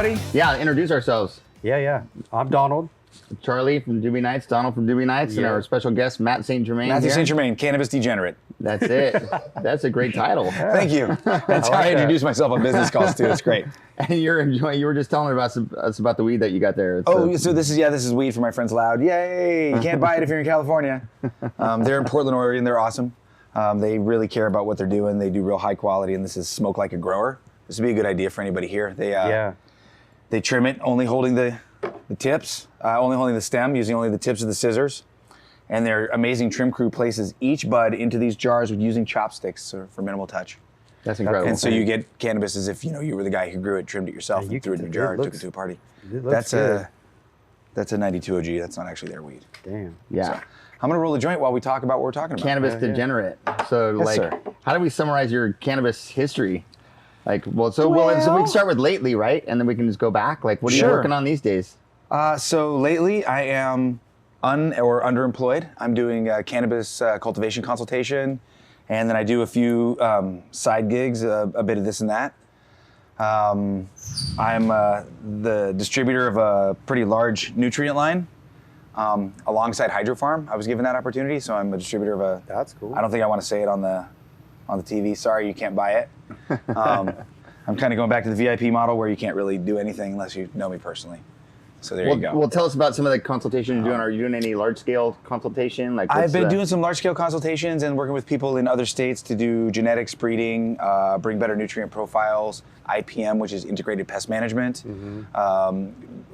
buddy? Yeah, introduce ourselves. Yeah. I'm Donald. Charlie from Doobie Nights, Donald from Doobie Nights, and our special guest, Matt St. Germain. Matthew St. Germain, Cannabis Degenerate. That's it. That's a great title. Thank you. That's how I introduce myself on business calls too. It's great. And you're enjoying. You were just telling us about the weed that you got there. So this is weed for my friends Loud. Yay! You can't buy it if you're in California. They're in Portland, Oregon. They're awesome. They really care about what they're doing. They do real high quality, and this is smoke like a grower. This would be a good idea for anybody here. They trim it, only holding the tips, only holding the stem, using only the tips of the scissors. And their amazing trim crew places each bud into these jars with using chopsticks for minimal touch. That's incredible. And so you get cannabis as if you were the guy who grew it, trimmed it yourself, and threw it in a jar and took it to a party. That's a 92 OG. That's not actually their weed. Damn. Yeah. So, I'm gonna roll a joint while we talk about what we're talking about. Cannabis Degenerate. So sir. how do we summarize your cannabis history? So we can start with lately, right? And then we can just go back. Like, what are you working on these days? So lately, I am underemployed. I'm doing cannabis cultivation consultation, and then I do a few side gigs, a bit of this and that. I'm the distributor of a pretty large nutrient line alongside Hydro Farm. I was given that opportunity, so I'm a distributor of a. That's cool. I don't think I want to say it on the TV. Sorry, you can't buy it. I'm kind of going back to the VIP model where you can't really do anything unless you know me personally. So there you go. Well, tell us about some of the consultation you're doing. Are you doing any large-scale consultation? I've been doing some large-scale consultations and working with people in other states to do genetics, breeding, bring better nutrient profiles, IPM, which is integrated pest management.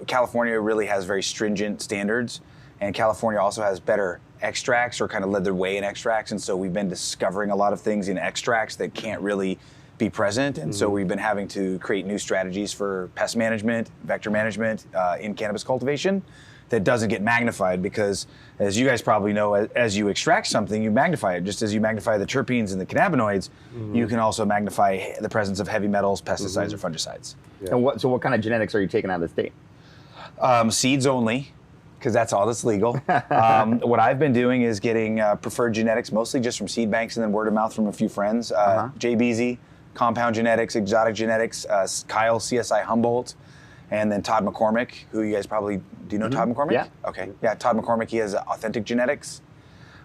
California really has very stringent standards, and California also has better extracts, or kind of led the way in extracts, and so we've been discovering a lot of things in extracts that can't really be present, and so we've been having to create new strategies for pest management, vector management in cannabis cultivation that doesn't get magnified, because as you guys probably know, as you extract something, you magnify it. Just as you magnify the terpenes and the cannabinoids, you can also magnify the presence of heavy metals, pesticides, or fungicides. Yeah. And what kind of genetics are you taking out of the state? Seeds only, because that's all that's legal. What I've been doing is getting preferred genetics, mostly just from seed banks and then word of mouth from a few friends. Jay Beasy, Compound Genetics, Exotic Genetics, Kyle, CSI Humboldt, and then Todd McCormick, who you guys probably, do you know Todd McCormick? Yeah. Okay, yeah, Todd McCormick, he has Authentic Genetics.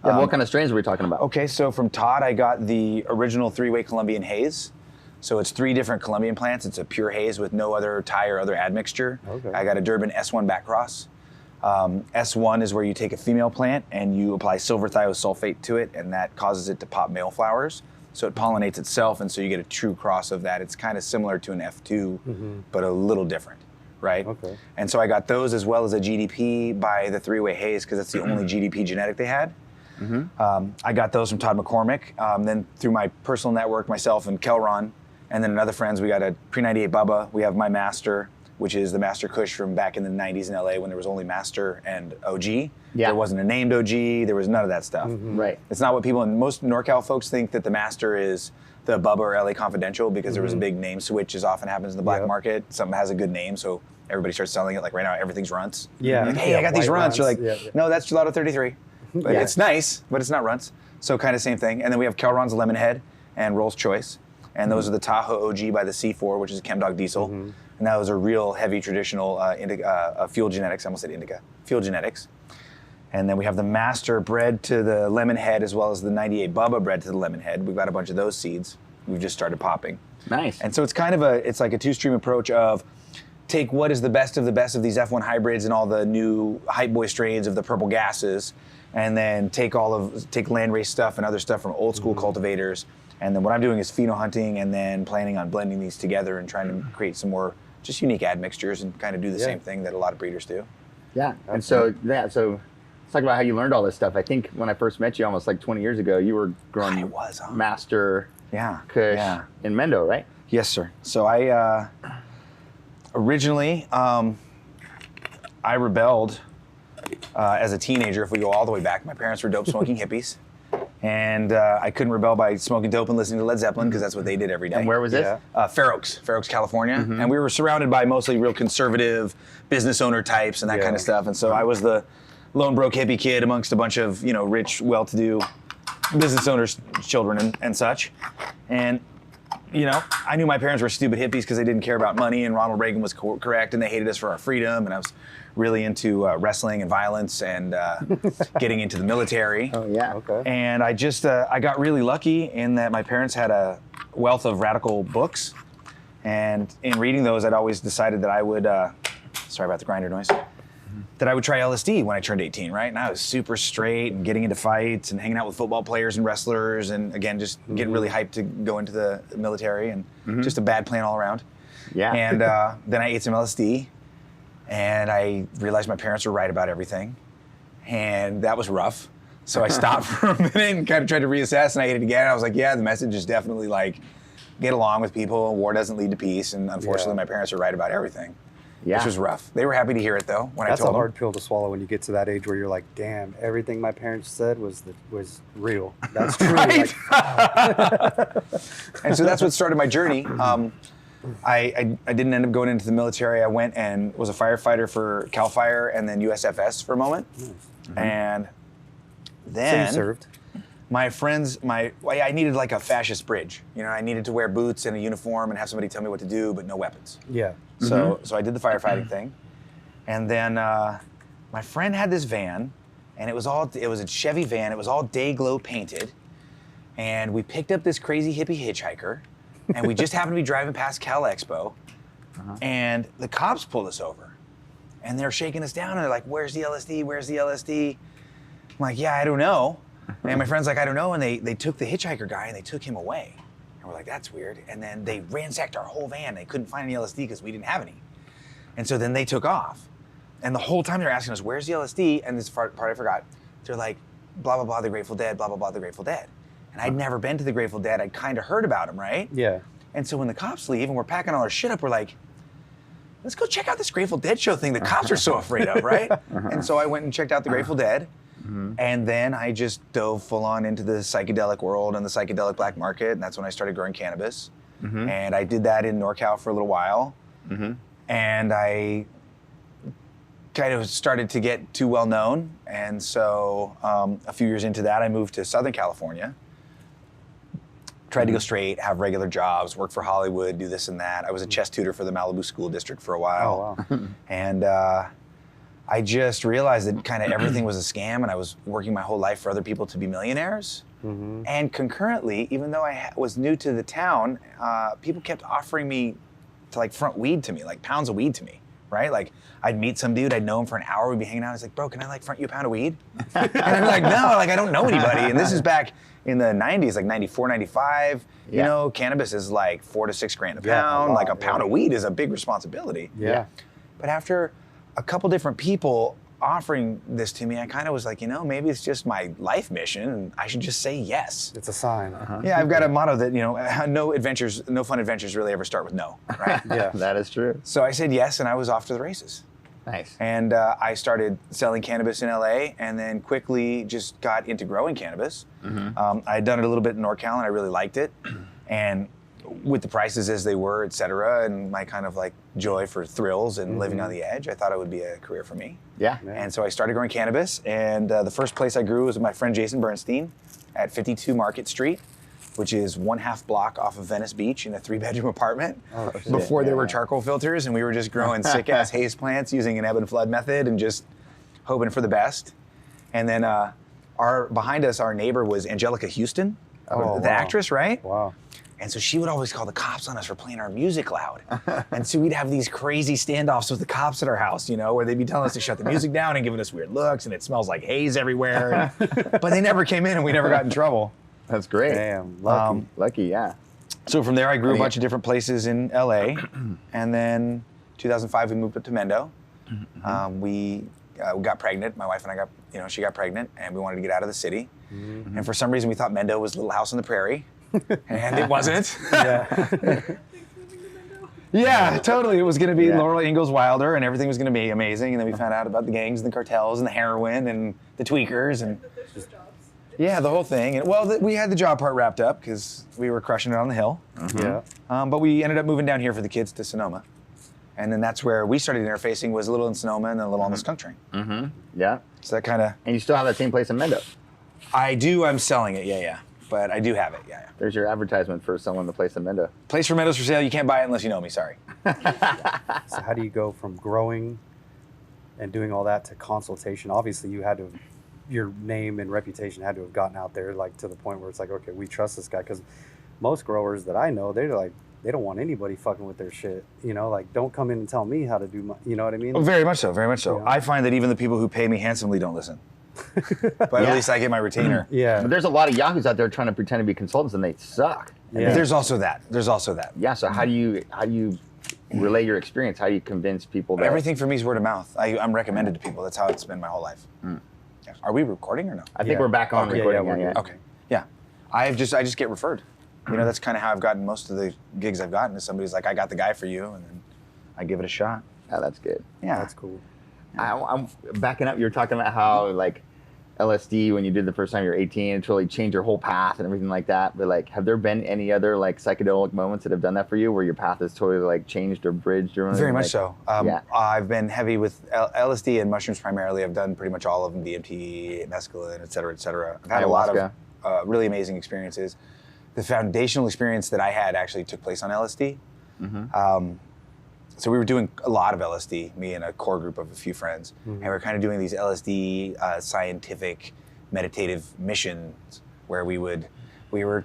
Yeah, what kind of strains are we talking about? Okay, so from Todd, I got the original 3-way Colombian haze. So it's 3 different Colombian plants. It's a pure haze with no other tie or other admixture. Okay. I got a Durban S1 backcross. S1 is where you take a female plant and you apply silver thiosulfate to it, and that causes it to pop male flowers. So it pollinates itself, and so you get a true cross of that. It's kind of similar to an F2, but a little different, right? Okay. And so I got those as well as a GDP by the 3-way haze, because that's the only GDP genetic they had. I got those from Todd McCormick. Then through my personal network, myself and Kelron, and then another friends, we got a pre-98 Bubba. We have my Master, which is the Master Kush from back in the 90s in LA when there was only Master and OG. Yeah. There wasn't a named OG, there was none of that stuff. Right. It's not what people, and most NorCal folks think that the Master is the Bubba or LA Confidential, because there was a big name switch, as often happens in the black market. Something has a good name, so everybody starts selling it. Like right now, everything's runts. Yeah. Like, hey, I got these runts. You're like, no, that's Gelato 33. But it's nice, but it's not runts. So kind of same thing. And then we have Kelron's Lemonhead and Roll's Choice. And those are the Tahoe OG by the C4, which is a ChemDog diesel. And those are real heavy traditional fuel genetics. I almost said indica. Fuel genetics. And then we have the Master bred to the Lemonhead, as well as the 98 Bubba bred to the Lemonhead. We've got a bunch of those seeds. We've just started popping. Nice. And so it's kind of it's like a 2-stream approach of take what is the best of these F1 hybrids and all the new hype boy strains of the purple gases, and then take landrace stuff and other stuff from old school cultivators. And then what I'm doing is pheno hunting, and then planning on blending these together and trying to create some more just unique admixtures and kind of do the same thing that a lot of breeders do. Yeah. And so let's talk about how you learned all this stuff. I think when I first met you almost like 20 years ago, you were growing Master Kush in Mendo, right? Yes, sir. So I originally, I rebelled as a teenager. If we go all the way back, my parents were dope smoking hippies. And I couldn't rebel by smoking dope and listening to Led Zeppelin, because that's what they did every day. And where was this? Fair Oaks, California. And we were surrounded by mostly real conservative business owner types and that kind of stuff. And so I was the lone broke hippie kid amongst a bunch of rich, well-to-do business owners' children and such. And you know, I knew my parents were stupid hippies because they didn't care about money, and Ronald Reagan was correct, and they hated us for our freedom. And I was really into wrestling and violence and getting into the military. Oh yeah. Okay. And I just I got really lucky in that my parents had a wealth of radical books, and in reading those, I'd always decided that I would. Sorry about the grinder noise. That I would try LSD when I turned 18, right? And I was super straight and getting into fights and hanging out with football players and wrestlers, and again, just getting really hyped to go into the military, and just a bad plan all around. Yeah. And then I ate some LSD, and I realized my parents were right about everything, and that was rough. So I stopped for a minute and kind of tried to reassess, and I ate it again. I was like, yeah, the message is definitely like, get along with people. War doesn't lead to peace, and unfortunately, my parents are right about everything. Yeah. Which was rough. They were happy to hear it though when I told them. That's a hard pill to swallow when you get to that age where you're like, damn, everything my parents said was real. That's true. Right? And so that's what started my journey. I didn't end up going into the military. I went and was a firefighter for CAL FIRE and then USFS for a moment. And then So you served. my friends, I needed like a fascist bridge. You know, I needed to wear boots and a uniform and have somebody tell me what to do, but no weapons. Yeah. So I did the firefighting thing, and then my friend had this van, and it was a Chevy van. It was all day glow painted, and we picked up this crazy hippie hitchhiker, and we just happened to be driving past Cal Expo, and the cops pulled us over, and they're shaking us down, and they're like, "Where's the LSD? Where's the LSD?" I'm like, "Yeah, I don't know," and my friend's like, "I don't know," and they took the hitchhiker guy and they took him away. And we're like, that's weird. And then they ransacked our whole van. They couldn't find any LSD because we didn't have any. And so then they took off. And the whole time they're asking us, where's the LSD? And this part I forgot. They're like, blah, blah, blah, the Grateful Dead, blah, blah, blah, the Grateful Dead. And I'd never been to the Grateful Dead. I'd kind of heard about them, right? Yeah. And so when the cops leave and we're packing all our shit up, we're like, let's go check out this Grateful Dead show thing the cops are so afraid of, right? And so I went and checked out the Grateful Dead. And then I just dove full on into the psychedelic world and the psychedelic black market, and that's when I started growing cannabis. And I did that in NorCal for a little while. And I kind of started to get too well known, and so a few years into that, I moved to Southern California. Tried to go straight, have regular jobs, work for Hollywood, do this and that. I was a chess tutor for the Malibu School District for a while. Oh, wow. And I just realized that kind of everything was a scam, and I was working my whole life for other people to be millionaires. And concurrently, even though I was new to the town, people kept offering me to like front weed to me, like pounds of weed to me, right? Like I'd meet some dude, I'd know him for an hour, we'd be hanging out. I was like, bro, can I like front you a pound of weed? And I'd be like, no, like I don't know anybody. And this is back in the 90s, like 94, 95. You know, cannabis is like $4 to $6 grand a pound. Like a pound of weed is a big responsibility. Yeah. But after a couple different people offering this to me, I kind of was like, you know, maybe it's just my life mission and I should just say yes. It's a sign. Yeah, I've got a motto that, you know, no fun adventures really ever start with no, right? Yeah. That is true. So I said yes, and I was off to the races. Nice. And I started selling cannabis in LA, and then quickly just got into growing cannabis. I had done it a little bit in NorCal, and I really liked it. And with the prices as they were, et cetera, and my kind of like joy for thrills and living on the edge, I thought it would be a career for me. Yeah. And so I started growing cannabis, and the first place I grew was with my friend Jason Bernstein at 52 Market Street, which is 1/2 block off of Venice Beach in a 3-bedroom apartment before there were charcoal filters, and we were just growing sick-ass haze plants using an ebb and flood method and just hoping for the best. And then behind us, our neighbor was Angelica Houston, the actress, right? Wow. And so she would always call the cops on us for playing our music loud. And so we'd have these crazy standoffs with the cops at our house, you know, where they'd be telling us to shut the music down and giving us weird looks, and it smells like haze everywhere. But they never came in, and we never got in trouble. That's great. Damn, lucky. Lucky, yeah. So from there, I grew a bunch of different places in LA. And then 2005, we moved up to Mendo. We got pregnant. My wife and I got, she got pregnant, and we wanted to get out of the city. And for some reason, we thought Mendo was Little House on the Prairie. And it wasn't. Yeah, totally. It was going to be Laurel Ingalls Wilder, and everything was going to be amazing. And then we found out about the gangs and the cartels and the heroin and the tweakers and the whole thing. And well, we had the job part wrapped up because we were crushing it on the hill. But we ended up moving down here for the kids to Sonoma, and then that's where we started interfacing. Was a little in Sonoma and then a little on the Skunk Train. Yeah. So that kind of. And you still have that same place in Mendo? I do. I'm selling it. Yeah. but I do have it. Yeah. There's your advertisement for selling the place in Mendo. Place for Mendo's for sale. You can't buy it unless you know me. Sorry. So how do you go from growing and doing all that to consultation? Obviously, you had to, your name and reputation had to have gotten out there, like to the point where it's like, okay, we trust this guy. Because most growers that I know, they're like, they don't want anybody fucking with their shit. You know, like, don't come in and tell me how to do my, you know what I mean? Oh, very much so. Very much so. Yeah. I find that even the people who pay me handsomely don't listen. But at least I get my retainer. Yeah. But there's a lot of yahoos out there trying to pretend to be consultants and they suck. Yeah. There's also that. Yeah. So how do you relay your experience? How do you convince people that Everything for me is word of mouth. I'm recommended to people. That's how it's been my whole life. Yeah. Are we recording or no? I think we're back on recording. we're good. Okay. Yeah. I just get referred. You know, that's kind of how I've gotten most of the gigs I've gotten. Is somebody's like, I got the guy for you, and then I give it a shot. Oh, that's good. Yeah. That's cool. I'm backing up. You were talking about how like LSD when you did the first time you're 18, it really changed your whole path and everything like that. But like, have there been any other like psychedelic moments that have done that for you, where your path has totally like changed or bridged or anything? Very much like, so. I've been heavy with LSD and mushrooms primarily. I've done pretty much all of them: DMT, mescaline, et cetera, et cetera. I've had a lot of really amazing experiences. The foundational experience that I had actually took place on LSD. So we were doing a lot of LSD, me and a core group of a few friends, and we were kind of doing these LSD scientific meditative missions where we were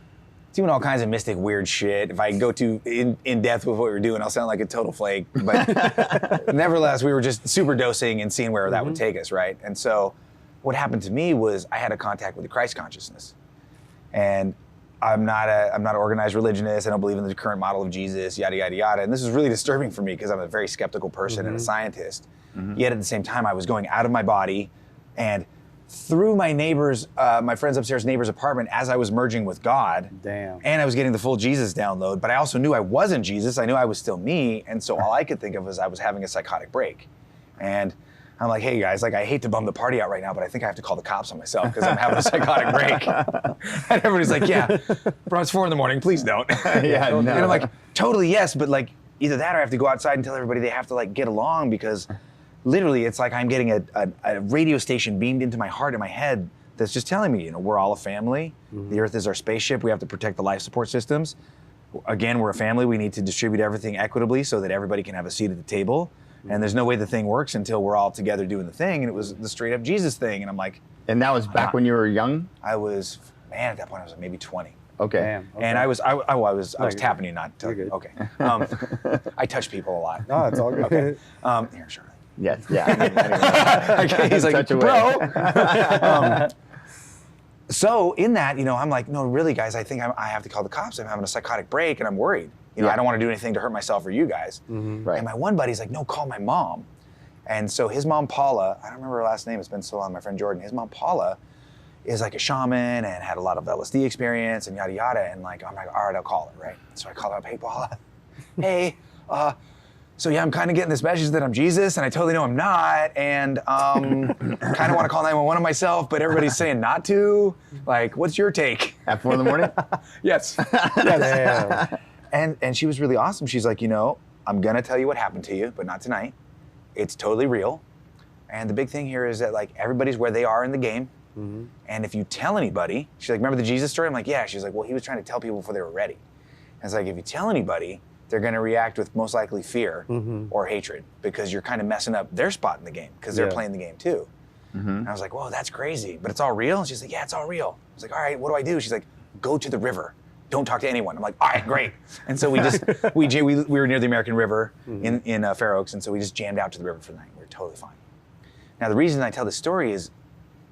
doing all kinds of mystic weird shit. If I go too in depth with what we were doing, I'll sound like a total flake. But nevertheless, we were just super dosing and seeing where that would take us, right? And so what happened to me was I had a contact with the Christ consciousness. And I'm not an organized religionist. I don't believe in the current model of Jesus, yada, yada, yada. And this is really disturbing for me because I'm a very skeptical person and a scientist. Yet at the same time, I was going out of my body and through my neighbor's, my friend's upstairs neighbor's apartment as I was merging with God. Damn. And I was getting the full Jesus download, but I also knew I wasn't Jesus. I knew I was still me. And so all I could think of was I was having a psychotic break. And I'm like, hey guys, like I hate to bum the party out right now, but I think I have to call the cops on myself because I'm having a psychotic break. And everybody's like, yeah, bro, it's 4 a.m, please don't. Yeah, no. And I'm like, totally yes, but like either that or I have to go outside and tell everybody they have to like get along because literally it's like I'm getting a radio station beamed into my heart and my head that's just telling me, you know, we're all a family. The earth is our spaceship. We have to protect the life support systems. Again, we're a family. We need to distribute everything equitably so that everybody can have a seat at the table. And there's no way the thing works until we're all together doing the thing. And it was the straight up Jesus thing. And I'm like. And that was back when you were young? I was, man, at that point I was maybe 20. Okay. Damn, okay. And I was tapping you, not telling You're you. good. Okay. I touch people a lot. No, it's all good. Okay. Here, sure. Yes, yeah. Okay, he's like, Touch away. bro. So in that, you know, I'm like, no, really, guys, I think I have to call the cops. I'm having a psychotic break and I'm worried. You know, I don't want to do anything to hurt myself or you guys. Right. And my one buddy's like, no, call my mom. And so his mom, Paula, I don't remember her last name. It's been so long, my friend Jordan. His mom, Paula, is like a shaman and had a lot of LSD experience and yada, yada. And like, I'm like, all right, I'll call her, right? So I call her up, hey, Paula, hey, so yeah, I'm kind of getting this message that I'm Jesus and I totally know I'm not. And kind of want to call 911 on myself, but everybody's saying not to. Like, what's your take? At 4 a.m? Yes. Yes. And she was really awesome. She's like, you know, I'm gonna tell you what happened to you, but not tonight. It's totally real. And the big thing here is that like everybody's where they are in the game. And if you tell anybody, she's like, remember the Jesus story? I'm like, yeah. She's like, well, he was trying to tell people before they were ready. And it's like, if you tell anybody, they're gonna react with most likely fear or hatred because you're kind of messing up their spot in the game because they're playing the game too. And I was like, whoa, that's crazy, but it's all real? And she's like, yeah, it's all real. I was like, all right, what do I do? She's like, go to the river. Don't talk to anyone. I'm like, all right, great. And so we just, we were near the American River in Fair Oaks, and so we just jammed out to the river for the night. We were totally fine. Now, the reason I tell this story is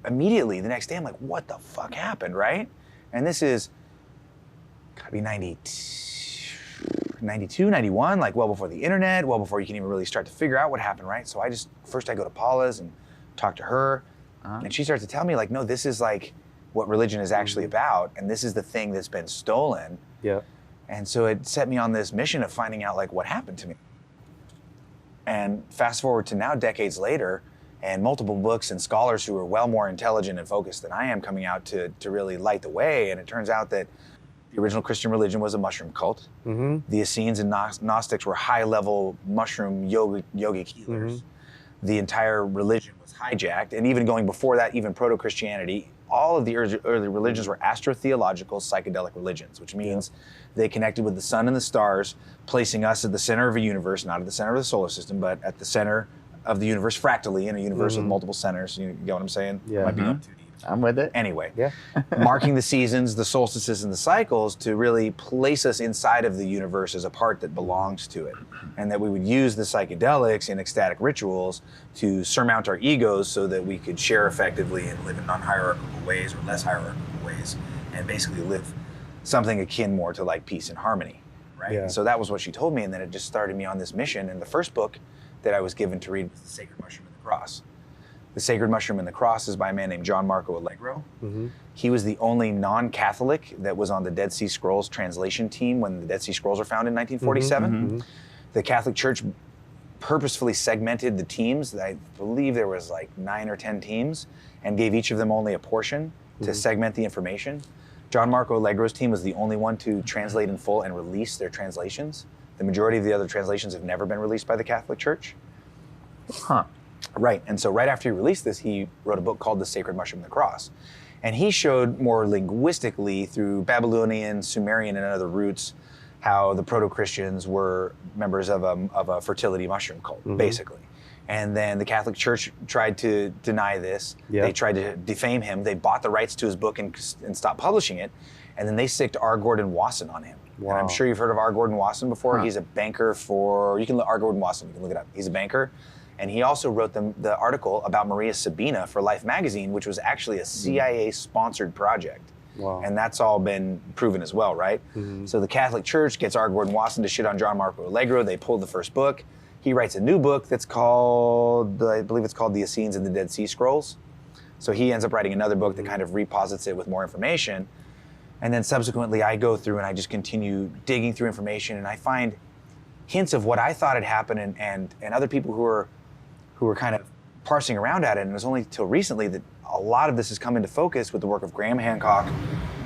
immediately the next day, I'm like, what the fuck happened, right? And this is, gotta be 92, 91, like well before the internet, well before you can even really start to figure out what happened, right? So first I go to Paula's and talk to her, and she starts to tell me like, no, this is like, what religion is actually about, and this is the thing that's been stolen. Yeah. And so it set me on this mission of finding out like what happened to me. And fast forward to now, decades later, and multiple books and scholars who are well more intelligent and focused than I am coming out to really light the way. And it turns out that the original Christian religion was a mushroom cult. The Essenes and Gnostics were high-level mushroom yogic healers. The entire religion was hijacked, and even going before that, even proto-Christianity all of the early religions were astrotheological psychedelic religions, which means they connected with the sun and the stars, placing us at the center of a universe, not at the center of the solar system, but at the center of the universe fractally in a universe with multiple centers. You get what I'm saying? Yeah. Might be going too deep. I'm with it. Anyway, Yeah. marking the seasons, the solstices, and the cycles to really place us inside of the universe as a part that belongs to it. And that we would use the psychedelics in ecstatic rituals to surmount our egos so that we could share effectively and live in non-hierarchical ways or less hierarchical ways and basically live something akin more to like peace and harmony, right? Yeah. So that was what she told me, and then it just started me on this mission. And the first book that I was given to read was The Sacred Mushroom and the Cross. The Sacred Mushroom and the Cross is by a man named John Marco Allegro. He was the only non-Catholic that was on the Dead Sea Scrolls translation team when the Dead Sea Scrolls were found in 1947. The Catholic Church purposefully segmented the teams. I believe there was like 9 or 10 teams and gave each of them only a portion to segment the information. John Marco Allegro's team was the only one to translate in full and release their translations. The majority of the other translations have never been released by the Catholic Church. Huh. Right, and so right after he released this, he wrote a book called The Sacred Mushroom and the Cross. And he showed more linguistically through Babylonian, Sumerian, and other roots how the proto-Christians were members of a fertility mushroom cult, basically. And then the Catholic Church tried to deny this. They tried to defame him. They bought the rights to his book and stopped publishing it. And then they sicked R. Gordon Wasson on him. Wow. And I'm sure you've heard of R. Gordon Wasson before. He's a banker for, R. Gordon Wasson, you can look it up. He's a banker. And he also wrote the article about Maria Sabina for Life magazine, which was actually a CIA-sponsored project. Wow. And that's all been proven as well, right? So the Catholic Church gets R. Gordon Wasson to shit on John Marco Allegro. They pulled the first book. He writes a new book that's called, I believe it's called The Essenes and the Dead Sea Scrolls. So he ends up writing another book that kind of reposits it with more information. And then subsequently I go through and I just continue digging through information, and I find hints of what I thought had happened and other people who were kind of parsing around at it. And it was only till recently that a lot of this has come into focus with the work of Graham Hancock,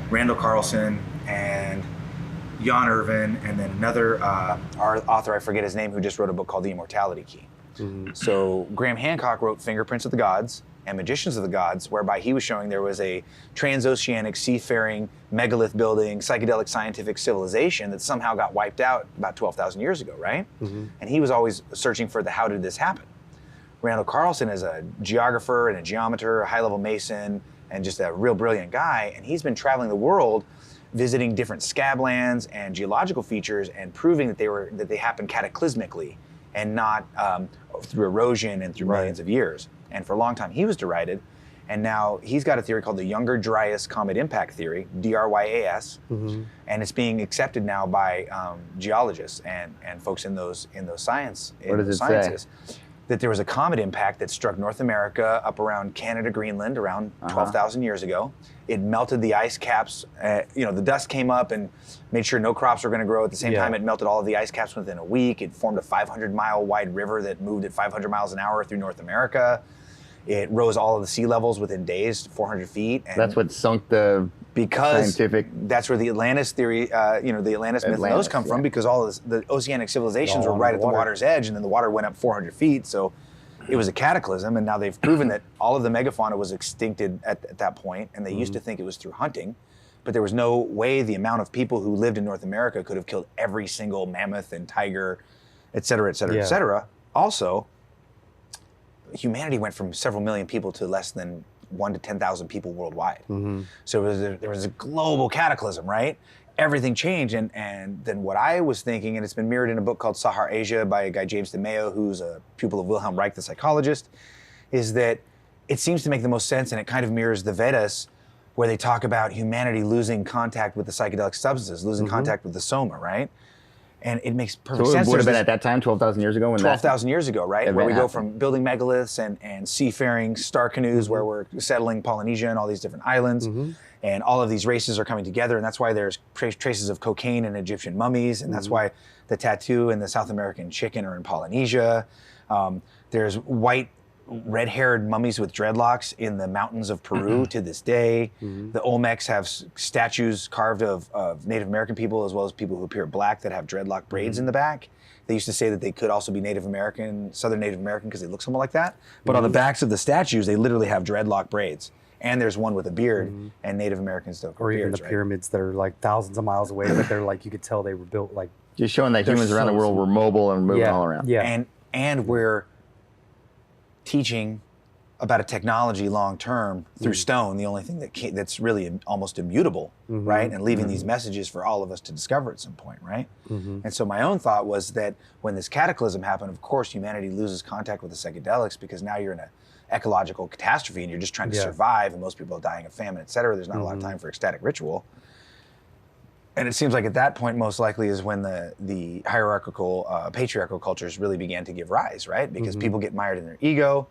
Randall Carlson, and Jan Irvin, and then another author, I forget his name, who just wrote a book called The Immortality Key. So Graham Hancock wrote Fingerprints of the Gods and Magicians of the Gods, whereby he was showing there was a transoceanic seafaring megalith building psychedelic scientific civilization that somehow got wiped out about 12,000 years ago, right? And he was always searching for the how did this happen. Randall Carlson is a geographer and a geometer, a high-level mason, and just a real brilliant guy. And he's been traveling the world, visiting different scablands and geological features, and proving that they happened cataclysmically and not through erosion and through millions of years. And for a long time, he was derided. And now he's got a theory called the Younger Dryas Comet Impact Theory, DRYAS, and it's being accepted now by geologists and folks in those sciences. What does it say? That there was a comet impact that struck North America up around Canada, Greenland, around 12,000 years ago. It melted the ice caps. The dust came up and made sure no crops were going to grow. At the same time, it melted all of the ice caps within a week. It formed a 500-mile wide river that moved at 500 miles an hour through North America. It rose all of the sea levels within days, 400 feet. And that's what sunk the scientific. That's where the Atlantis theory, the Atlantis myth and those come from, because all the oceanic civilizations were right at the water's edge, and then the water went up 400 feet. So it was a cataclysm, and now they've proven that all of the megafauna was extincted at that point, and they used to think it was through hunting, but there was no way the amount of people who lived in North America could have killed every single mammoth and tiger, et cetera, et cetera, et cetera. Also, humanity went from several million people to less than 1 to 10,000 people worldwide. So there was a global cataclysm, right? Everything changed, and then what I was thinking, and it's been mirrored in a book called Sahar Asia by a guy, James DeMeo, who's a pupil of Wilhelm Reich, the psychologist, is that it seems to make the most sense, and it kind of mirrors the Vedas, where they talk about humanity losing contact with the psychedelic substances, losing contact with the soma, right? And it makes perfect sense. So it would have been at that time, 12,000 years ago? 12,000 years ago, right? Where we go from building megaliths and seafaring star canoes, where we're settling Polynesia and all these different islands. And all of these races are coming together. And that's why there's traces of cocaine in Egyptian mummies. And that's why the tattoo and the South American chicken are in Polynesia. There's white, red-haired mummies with dreadlocks in the mountains of Peru to this day. The Olmecs have statues carved of Native American people, as well as people who appear black that have dreadlock braids in the back. They used to say that they could also be Native American, Southern Native American, because they look somewhat like that. But on the backs of the statues, they literally have dreadlock braids. and there's one with a beard, and Native Americans don't grow Or even beards, the right? pyramids that are like thousands of miles away, but they're like, you could tell they were built like. Just showing that They're humans around the so world were mobile and moving all around. Yeah. And we're teaching about a technology long term through stone, the only thing that's really almost immutable, right? And leaving these messages for all of us to discover at some point, right? And so my own thought was that when this cataclysm happened, of course, humanity loses contact with the psychedelics because now you're in a ecological catastrophe and you're just trying to survive, and most people are dying of famine, et cetera. There's not a lot of time for ecstatic ritual. And it seems like at that point, most likely is when the hierarchical, patriarchal cultures really began to give rise, right? Because people get mired in their ego.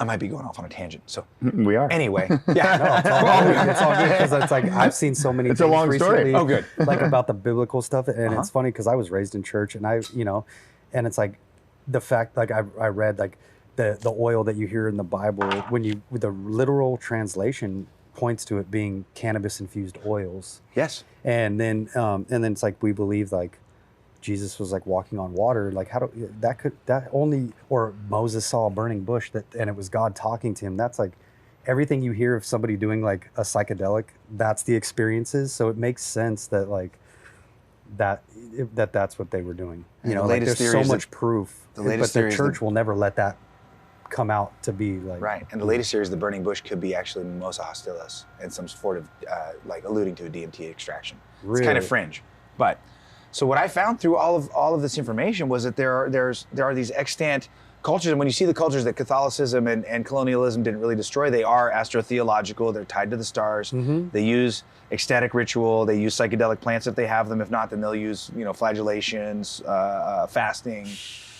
I might be going off on a tangent. So we are. Anyway, No, it's all good. It's all good because it's like I've seen so many. It's a things long story. recently, Oh, good. Like about the biblical stuff, and it's funny because I was raised in church, and and it's like the fact, like I read like the oil that you hear in the Bible with the literal translation points to it being cannabis infused oils. yes. And then it's like we believe like Jesus was like walking on water. Like or Moses saw a burning bush and it was God talking to him. That's like everything you hear of somebody doing like a psychedelic. That's the experiences. So it makes sense that like that's what they were doing. And You the know, like latest there's theory so is much proof. the latest but theory the is church will never let that come out to be like Right, and the latest series, the burning bush, could be actually Mimosa hostilis and some sort of like alluding to a DMT extraction. It's kind of Really? fringe, but so what I found through all of this information was that there are these extant cultures, and when you see the cultures that Catholicism and colonialism didn't really destroy, they are astrotheological. They're tied to the stars. They use ecstatic ritual. They use psychedelic plants if they have them. If not, then they'll use flagellations, fasting,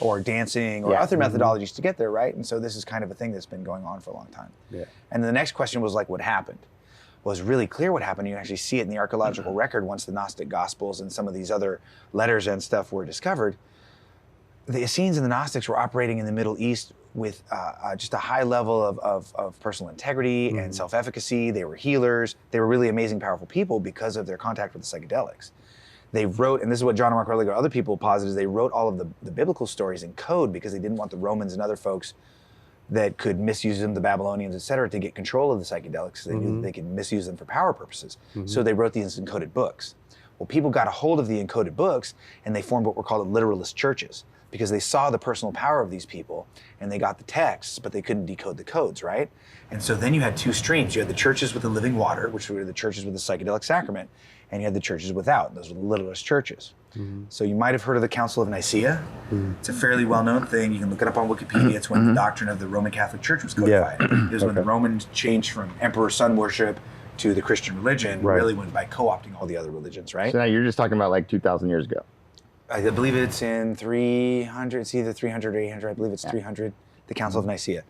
or dancing, or other methodologies to get there, right? And so this is kind of a thing that's been going on for a long time. Yeah. And the next question was like, what happened? Well, it's really clear what happened. You can actually see it in the archaeological record once the Gnostic Gospels and some of these other letters and stuff were discovered. The Essenes and the Gnostics were operating in the Middle East with just a high level of personal integrity and self-efficacy. They were healers. They were really amazing, powerful people because of their contact with the psychedelics. They wrote, and this is what John and Mark Religer, other people posited, is they wrote all of the biblical stories in code because they didn't want the Romans and other folks that could misuse them, the Babylonians, et cetera, to get control of the psychedelics. They knew that they could misuse them for power purposes. So they wrote these encoded books. Well, people got a hold of the encoded books and they formed what were called literalist churches because they saw the personal power of these people and they got the texts, but they couldn't decode the codes, right? And so then you had two streams. You had the churches with the living water, which were the churches with the psychedelic sacrament, and you had the churches without. Those were the literalist churches. So you might have heard of the Council of Nicaea. It's a fairly well-known thing. You can look it up on Wikipedia. It's when the doctrine of the Roman Catholic Church was codified. It was when the Romans changed from emperor son worship to the Christian religion, really went by co-opting all the other religions, right? So now you're just talking about like 2,000 years ago. I believe it's in 300, it's either 300 or 800, I believe it's 300, the Council of Nicaea.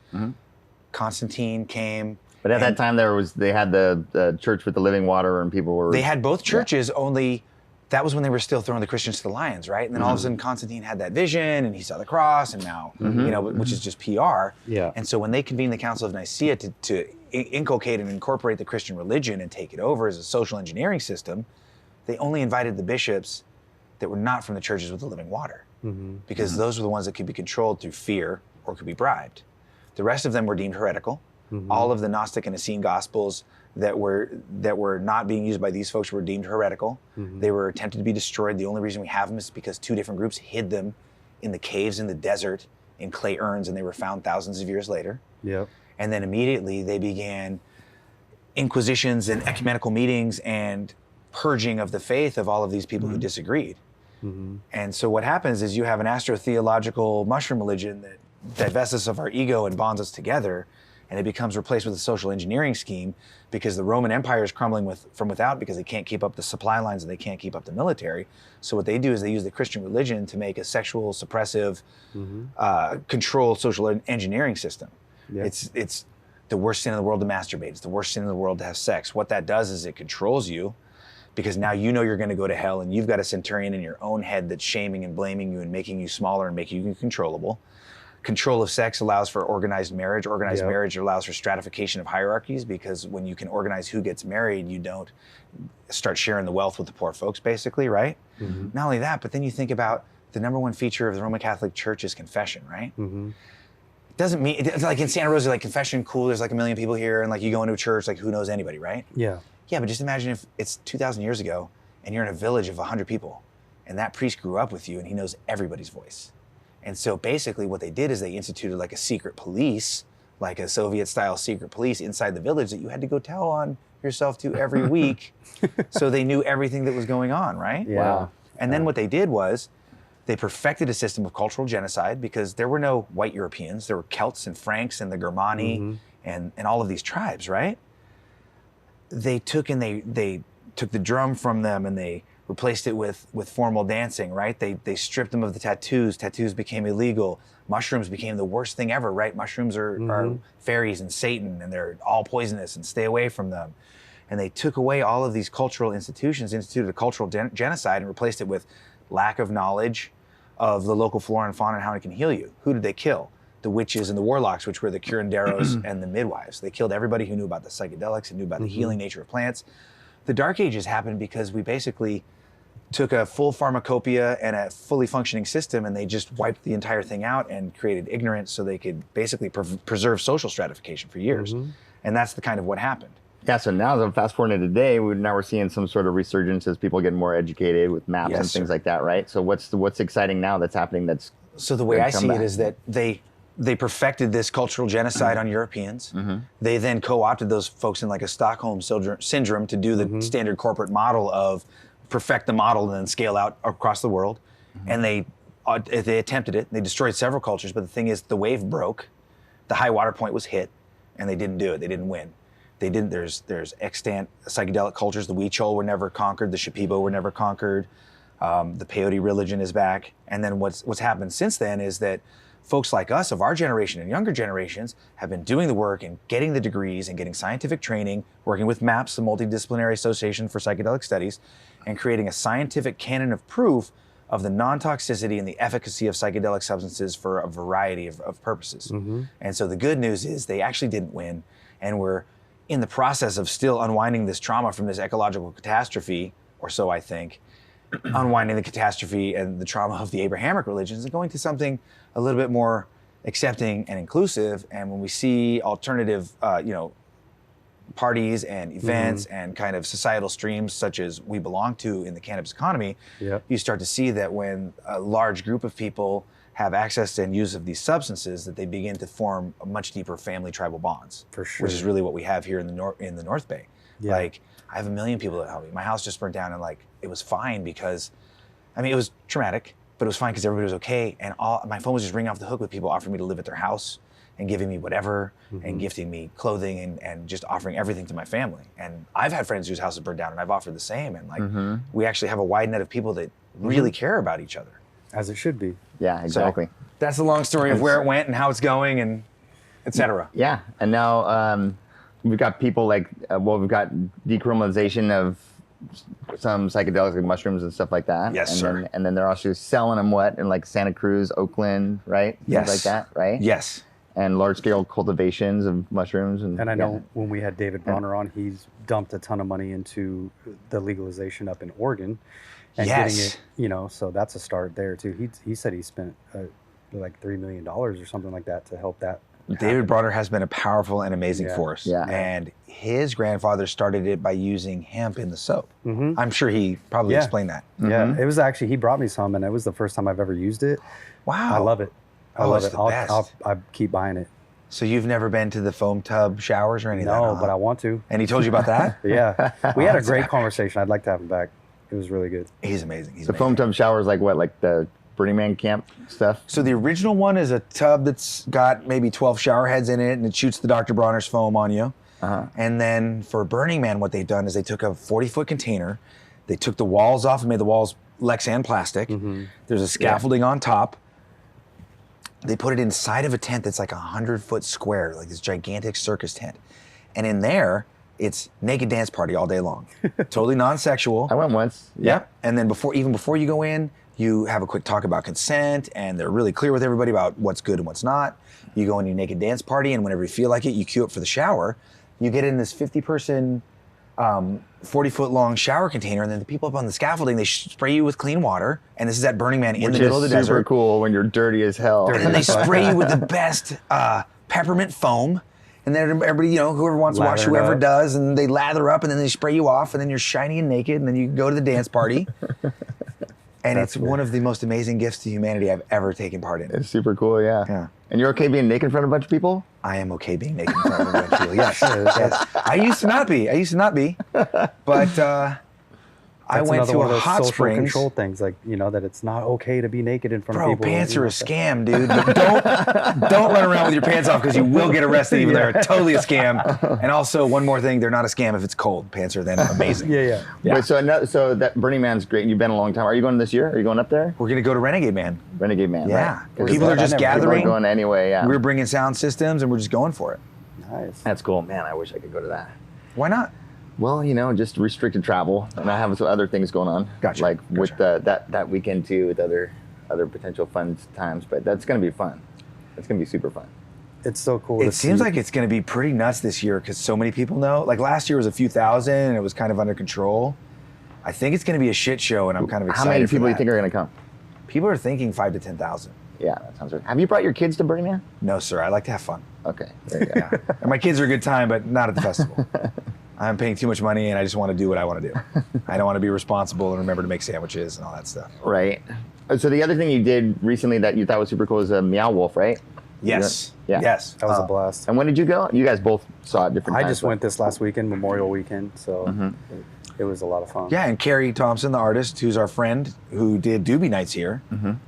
Constantine came. But at that time, they had the church with the living water, and people were. They had both churches, only that was when they were still throwing the Christians to the lions, right? And then all of a sudden, Constantine had that vision, and he saw the cross, and now, which is just PR. Yeah. And so when they convened the Council of Nicaea to inculcate and incorporate the Christian religion and take it over as a social engineering system, they only invited the bishops that were not from the churches with the living water, because those were the ones that could be controlled through fear or could be bribed. The rest of them were deemed heretical. All of the Gnostic and Essene Gospels that were not being used by these folks were deemed heretical. They were attempted to be destroyed. The only reason we have them is because two different groups hid them in the caves in the desert in clay urns, and they were found thousands of years later. Yep. And then immediately they began inquisitions and ecumenical meetings and purging of the faith of all of these people who disagreed. And so what happens is you have an astrotheological mushroom religion that divests us of our ego and bonds us together, and it becomes replaced with a social engineering scheme because the Roman Empire is crumbling from without because they can't keep up the supply lines and they can't keep up the military. So what they do is they use the Christian religion to make a sexual, suppressive, controlled social engineering system. Yeah. It's the worst sin in the world to masturbate. It's the worst sin in the world to have sex. What that does is it controls you, because now you know you're going to go to hell, and you've got a centurion in your own head that's shaming and blaming you and making you smaller and making you uncontrollable. Control of sex allows for organized marriage. Organized marriage allows for stratification of hierarchies, because when you can organize who gets married, you don't start sharing the wealth with the poor folks, basically, right? Not only that, but then you think about the number one feature of the Roman Catholic Church is confession, right? doesn't mean, it's like in Santa Rosa, like confession, cool, there's like 1 million people here, and like you go into a church, like who knows anybody, right? Yeah. Yeah, but just imagine if it's 2,000 years ago and you're in a village of 100 people and that priest grew up with you and he knows everybody's voice. And so basically what they did is they instituted like a secret police, like a Soviet-style secret police inside the village that you had to go tell on yourself to every week. So they knew everything that was going on, right? Yeah. Wow. And then what they did was they perfected a system of cultural genocide because there were no white Europeans. There were Celts and Franks and the Germani and all of these tribes, right? They took and they took the drum from them and they replaced it with formal dancing, right? They stripped them of the tattoos. Tattoos became illegal. Mushrooms became the worst thing ever, right? Mushrooms are fairies and Satan, and they're all poisonous, and stay away from them. And they took away all of these cultural institutions, instituted a cultural genocide, and replaced it with lack of knowledge of the local flora and fauna and how it can heal you. Who did they kill? The witches and the warlocks, which were the curanderos and the midwives. They killed everybody who knew about the psychedelics and knew about the healing nature of plants. The Dark Ages happened because we basically took a full pharmacopoeia and a fully functioning system, and they just wiped the entire thing out and created ignorance so they could basically preserve social stratification for years. And that's the kind of what happened. Yeah, so now, fast forward to today, now we're seeing some sort of resurgence as people get more educated with maps and things like that, right? So what's exciting now that's happening So the way I see it is that they perfected this cultural genocide on Europeans. They then co-opted those folks in like a Stockholm syndrome to do the standard corporate model of perfect the model and then scale out across the world. And they attempted it. They destroyed several cultures, but the thing is the wave broke, the high water point was hit, and they didn't do it. They didn't win. They didn't. There's extant psychedelic cultures. The Huichol were never conquered. The Shipibo were never conquered. The peyote religion is back. And then what's happened since then is that folks like us of our generation and younger generations have been doing the work and getting the degrees and getting scientific training, working with MAPS, the Multidisciplinary Association for Psychedelic Studies, and creating a scientific canon of proof of the non-toxicity and the efficacy of psychedelic substances for a variety of purposes. And so the good news is they actually didn't win, and we're in the process of still unwinding this trauma from this ecological catastrophe, or so I think, unwinding the catastrophe and the trauma of the Abrahamic religions and going to something a little bit more accepting and inclusive. And when we see alternative, parties and events and kind of societal streams such as we belong to in the cannabis economy, you start to see that when a large group of people have access to and use of these substances, that they begin to form a much deeper family tribal bonds. For sure. Which is really what we have here in the North Bay. Like, I have 1 million people that help me. My house just burned down, and like it was fine because, I mean, it was traumatic, but it was fine because everybody was okay. And my phone was just ringing off the hook with people offering me to live at their house and giving me whatever and gifting me clothing and just offering everything to my family. And I've had friends whose houses burned down, and I've offered the same. And like, we actually have a wide net of people that really care about each other. As it should be. Yeah, exactly. So that's the long story of where it went and how it's going and et cetera. Yeah, and now we've got people like, we've got decriminalization of some psychedelics like mushrooms and stuff like that. Yes, and sir. And then they're also selling them in like Santa Cruz, Oakland, right? Yes. Things like that, right? Yes. And large-scale cultivations of mushrooms. And I know when we had David Bronner on, he's dumped a ton of money into the legalization up in Oregon. And getting it, so that's a start there too. He said he spent like $3 million or something like that to help that. David Bronner has been a powerful and amazing force. Yeah. And his grandfather started it by using hemp in the soap. I'm sure he probably explained that. Yeah, it was actually, he brought me some, and it was the first time I've ever used it. Wow. I love it. I love it. The best. I keep buying it. So you've never been to the foam tub showers or anything? No, but I want to. And he told you about that? Yeah. We had a great conversation. I'd like to have him back. It was really good. He's amazing. The foam tub shower is like what, like the Burning Man camp stuff? So the original one is a tub that's got maybe 12 shower heads in it, and it shoots the Dr. Bronner's foam on you. And then for Burning Man, what they've done is they took a 40-foot container, they took the walls off and made the walls Lexan plastic. There's a scaffolding on top. They put it inside of a tent that's like 100-foot square, like this gigantic circus tent. And in there, it's naked dance party all day long. Totally non-sexual. I went once. Yep. And then even before you go in, you have a quick talk about consent, and they're really clear with everybody about what's good and what's not. You go in your naked dance party, and whenever you feel like it, you queue up for the shower. You get in this 50-person 40-foot long shower container, and then the people up on the scaffolding, they spray you with clean water, and this is at Burning Man in the middle of the super desert. Cool when you're dirty as hell. And then they spray you with the best peppermint foam, and then everybody, whoever wants to watch, whoever does, and they lather up, and then they spray you off, and then you're shiny and naked, and then you can go to the dance party. And it's one of the most amazing gifts to humanity I've ever taken part in. It's super cool, yeah. And you're okay being naked in front of a bunch of people? I am okay being naked in front of a bunch of people. Yes, yes. I used to not be. But I went to a hot springs. Control things, like, that it's not okay to be naked in front of people. Bro, pants are a scam, dude. But don't run around with your pants off because you will get arrested even though they're totally a scam. And also, one more thing, they're not a scam if it's cold. Pants are then amazing. Yeah. Wait, so that Burning Man's great. You've been a long time. Are you going this year? Are you going up there? We're going to go to Renegade Man. Renegade Man, yeah. Right? People are just gathering. People are going anyway, yeah. We're bringing sound systems and we're just going for it. Nice. That's cool. Man, I wish I could go to that. Why not? Well, just restricted travel, and I have some other things going on. Gotcha. Like with that weekend too, with other potential fun times. But that's gonna be fun. It's gonna be super fun. It's so cool. It seems like it's going to be pretty nuts this year because so many people know. Like last year was a few thousand and it was kind of under control. I think it's going to be a shit show, and I'm kind of excited. How many people for do you that. think are gonna come? People are thinking 5,000 to 10,000. Yeah, that sounds right. Have you brought your kids to Burning Man? No, sir. I like to have fun. Okay, there you go. Yeah. And my kids are a good time, but not at the festival. I'm paying too much money, and I just want to do what I want to do. I don't want to be responsible and remember to make sandwiches and all that stuff. Right. So the other thing you did recently that you thought was super cool is a Meow Wolf, right? Yes. Yeah. Yes. That was a blast. And when did you go? You guys both saw it different times. I just went this last weekend, Memorial Weekend, so it was a lot of fun. Yeah, and Cary Thompson, the artist, who's our friend who did Doobie Nights here,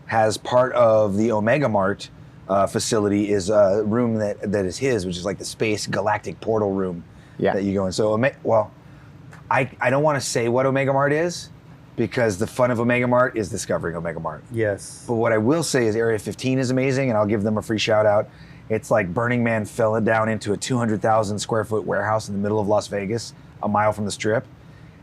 has part of the Omega Mart facility is a room that is his, which is like the space galactic portal room that you go in. So, I don't want to say what Omega Mart is because the fun of Omega Mart is discovering Omega Mart. Yes. But what I will say is Area 15 is amazing, and I'll give them a free shout out. It's like Burning Man fell it down into a 200,000 square foot warehouse in the middle of Las Vegas, a mile from the Strip.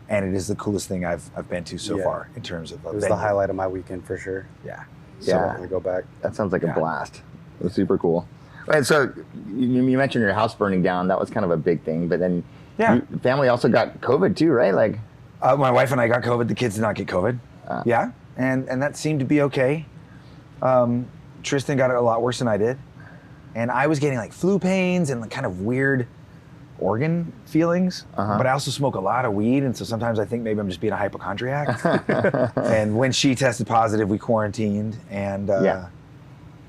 And it is the coolest thing I've been to so far in terms of it was the highlight of my weekend for sure. Yeah. So I'm gonna go back. That sounds like a blast. It was super cool. And so you mentioned your house burning down. That was kind of a big thing. But then your family also got COVID too, right? Like, my wife and I got COVID. The kids did not get COVID. Yeah. And that seemed to be okay. Tristan got it a lot worse than I did. And I was getting like flu pains and like kind of weird organ feelings, but I also smoke a lot of weed, and so sometimes I think maybe I'm just being a hypochondriac. And when she tested positive, we quarantined, and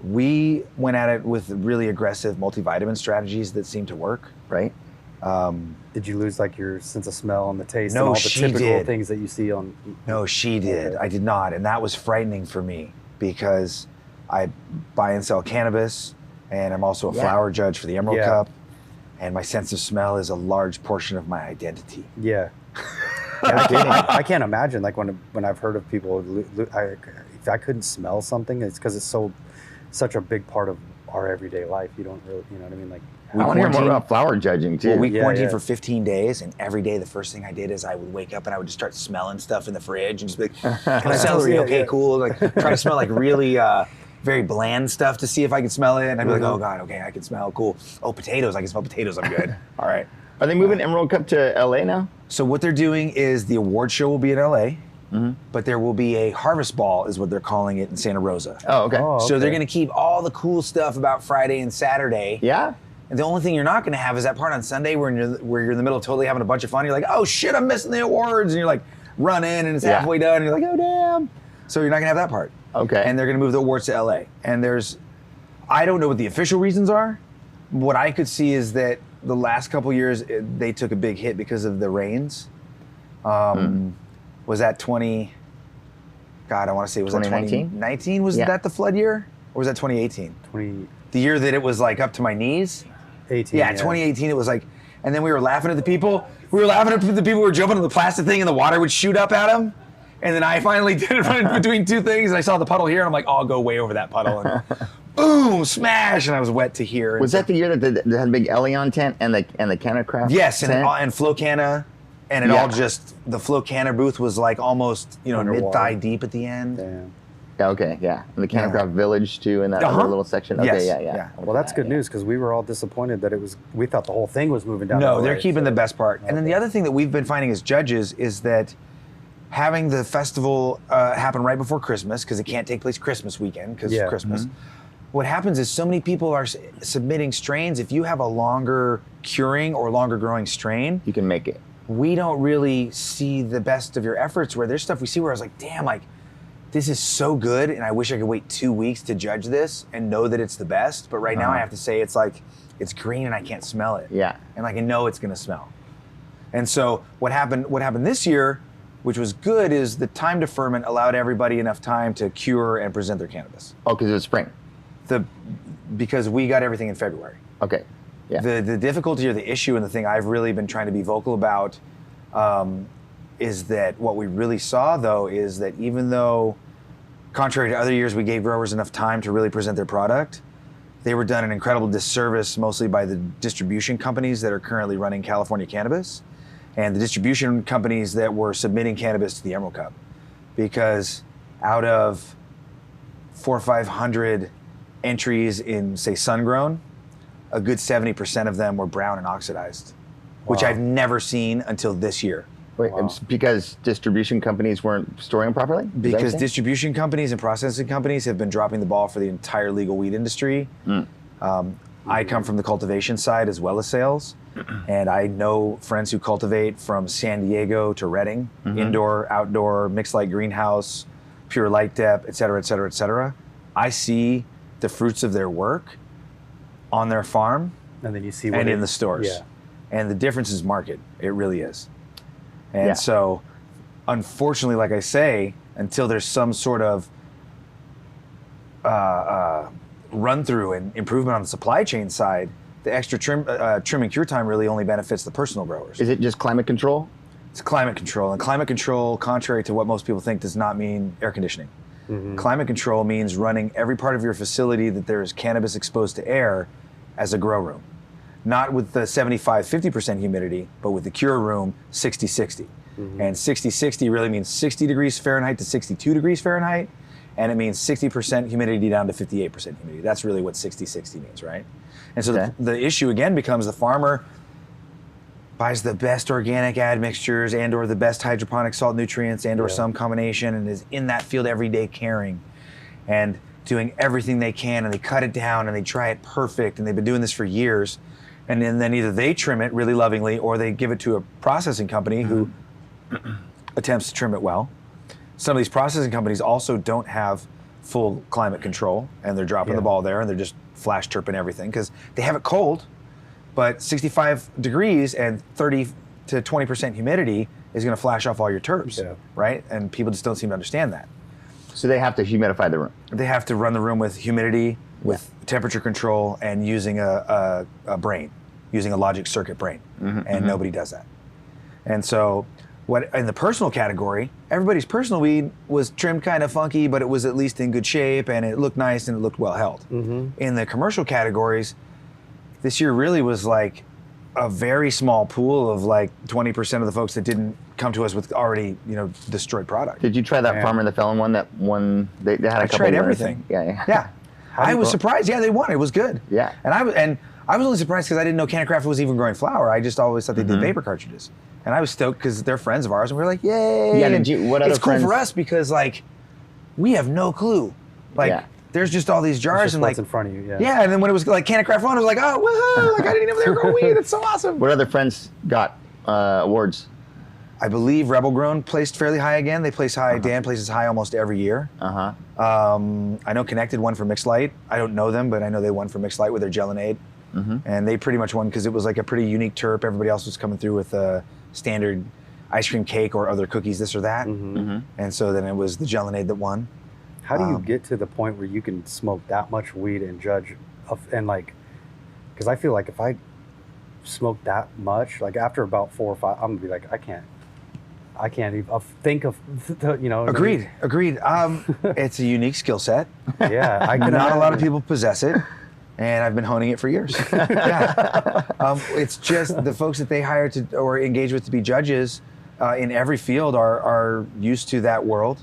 we went at it with really aggressive multivitamin strategies that seemed to work. Right. Did you lose like your sense of smell and the taste No, and all the she typical did. things that you see on? No, she did. I did not, and that was frightening for me because I buy and sell cannabis, and I'm also a flower judge for the Emerald Cup. And my sense of smell is a large portion of my identity. Yeah. I can't imagine like when I've heard of people, if I couldn't smell something, it's because it's such a big part of our everyday life. You don't really, you know what I mean? Like, I want to hear more about flower judging too. Well, we quarantined for 15 days, and every day the first thing I did is I would wake up and I would just start smelling stuff in the fridge and just be like, can I smell it? Okay, cool. Like try to smell like really very bland stuff to see if I could smell it. And I'd be like, oh God, okay, I can smell, cool. Oh, potatoes, I can smell potatoes, I'm good. All right. Are they moving Emerald Cup to LA now? So what they're doing is the award show will be in LA, but there will be a harvest ball is what they're calling it in Santa Rosa. Oh, okay. So they're gonna keep all the cool stuff about Friday and Saturday. Yeah? And the only thing you're not gonna have is that part on Sunday where you're in the middle of totally having a bunch of fun. You're like, oh shit, I'm missing the awards. And you're like, run in and it's halfway done. And you're like, oh damn. So you're not gonna have that part. Okay. And they're gonna move the awards to LA. And I don't know what the official reasons are. What I could see is that the last couple years, they took a big hit because of the rains. Was that 20, God, I wanna say, was that 2019? Was that the flood year? Or was that 2018? The year that it was like up to my knees? 18. Yeah, 2018, it was like, and then we were laughing at the people. We were laughing at the people who were jumping on the plastic thing and the water would shoot up at them. And then I finally did it right between two things. And I saw the puddle here and I'm like, oh, I'll go way over that puddle. And boom, smash. And I was wet to here. Was that the year that they had a big Elion tent and the Canna Craft Yes, tent? and Flow Canna. And it all just, the Flow Canna booth was like almost, mid-thigh deep at the end. Damn. Yeah, okay, yeah. And the Cannabis Village too, in that other little section. Okay, Yes. yeah. Well, that's good news because we were all disappointed that we thought the whole thing was moving down. No, that they're way, keeping the best part. And then the Okay. other thing that we've been finding as judges is that having the festival happen right before Christmas, because it can't take place Christmas weekend because of Christmas. What happens is so many people are submitting strains. If you have a longer curing or longer growing strain, You can make it. we don't really see the best of your efforts. Where there's stuff we see where I was like, damn, like this is so good, and I wish I could wait 2 weeks to judge this and know that it's the best. But right now I have to say it's like it's green and I can't smell it. Yeah. And like I know it's gonna smell. And so what happened this year, which was good, is the time deferment allowed everybody enough time to cure and present their cannabis. Oh, because it was spring. Because we got everything in February. Okay. Yeah. The difficulty or the issue and the thing I've really been trying to be vocal about is that what we really saw though is that even though, contrary to other years, we gave growers enough time to really present their product, they were done an incredible disservice mostly by the distribution companies that are currently running California cannabis and the distribution companies that were submitting cannabis to the Emerald Cup. Because out of 400 or 500 entries in, say, sun-grown, a good 70% of them were brown and oxidized, which I've never seen until this year. Wait, it's because distribution companies weren't storing them properly? Is that what you're Because saying? distribution companies and processing companies have been dropping the ball for the entire legal weed industry. I come from the cultivation side as well as sales, and I know friends who cultivate from San Diego to Redding, indoor, outdoor, mixed light greenhouse, pure light depth, et cetera, et cetera, et cetera. I see the fruits of their work on their farm And then you see and in the stores. Yeah. And the difference is market. It really is. And so, unfortunately, like I say, until there's some sort of run through and improvement on the supply chain side, the extra trim and cure time really only benefits the personal growers. Is it just climate control? It's climate control. And climate control, contrary to what most people think, does not mean air conditioning. Climate control means running every part of your facility that there is cannabis exposed to air as a grow room. Not with the 75-50% humidity, but with the cure room 60-60. And 60-60 really means 60 degrees Fahrenheit to 62 degrees Fahrenheit, and it means 60% humidity down to 58% humidity. That's really what 60-60 means, right? And so the issue again becomes the farmer buys the best organic admixtures and or the best hydroponic salt nutrients and or some combination and is in that field every day caring and doing everything they can, and they cut it down and they try it perfect, and they've been doing this for years. And then either they trim it really lovingly or they give it to a processing company who attempts to trim it well. Some of these processing companies also don't have full climate control, and they're dropping the ball there, and they're just flash terping everything because they have it cold, but 65 degrees and 30 to 20% humidity is going to flash off all your terps, right? And people just don't seem to understand that. So they have to humidify the room. They have to run the room with humidity, with temperature control, and using a brain, using a logic circuit brain, and nobody does that. And so, what in the personal category, everybody's personal weed was trimmed kind of funky, but it was at least in good shape, and it looked nice, and it looked well held. In the commercial categories, this year really was like a very small pool of like 20% of the folks that didn't come to us with already, destroyed product. Did you try that Farmer and the Felon one? That one they had a couple. I tried winners. everything. Yeah. I was surprised. Yeah, they won. It was good. Yeah. And I was only surprised because I didn't know Cannacraft was even growing flower. I just always thought they did vapor cartridges. And I was stoked because they're friends of ours, and we were like, yay! Yeah. And What other it's cool friends? for us because like we have no clue. Like there's just all these jars Just and what's like in front of you. Yeah. yeah. And then when it was like Cannacraft 1, I was like, oh woohoo! Like I didn't even know they were growing weed. It's so awesome. What other friends got awards? I believe Rebel Grown placed fairly high again. They place high. Dan places high almost every year. I know Connected won for Mixed Light. I don't know them, but I know they won for Mixed Light with their Gelinade. And they pretty much won because it was like a pretty unique terp. Everybody else was coming through with a standard ice cream cake or other cookies, this or that. And so then it was the Gelinade that won. How do you get to the point where you can smoke that much weed and judge, and like, because I feel like if I smoke that much, like after about 4 or 5, I'm gonna be like, I can't even think of, Agreed. It's a unique skill set. Yeah, I can. Not a lot of people possess it, and I've been honing it for years. It's just the folks that they hire to or engage with to be judges in every field are used to that world,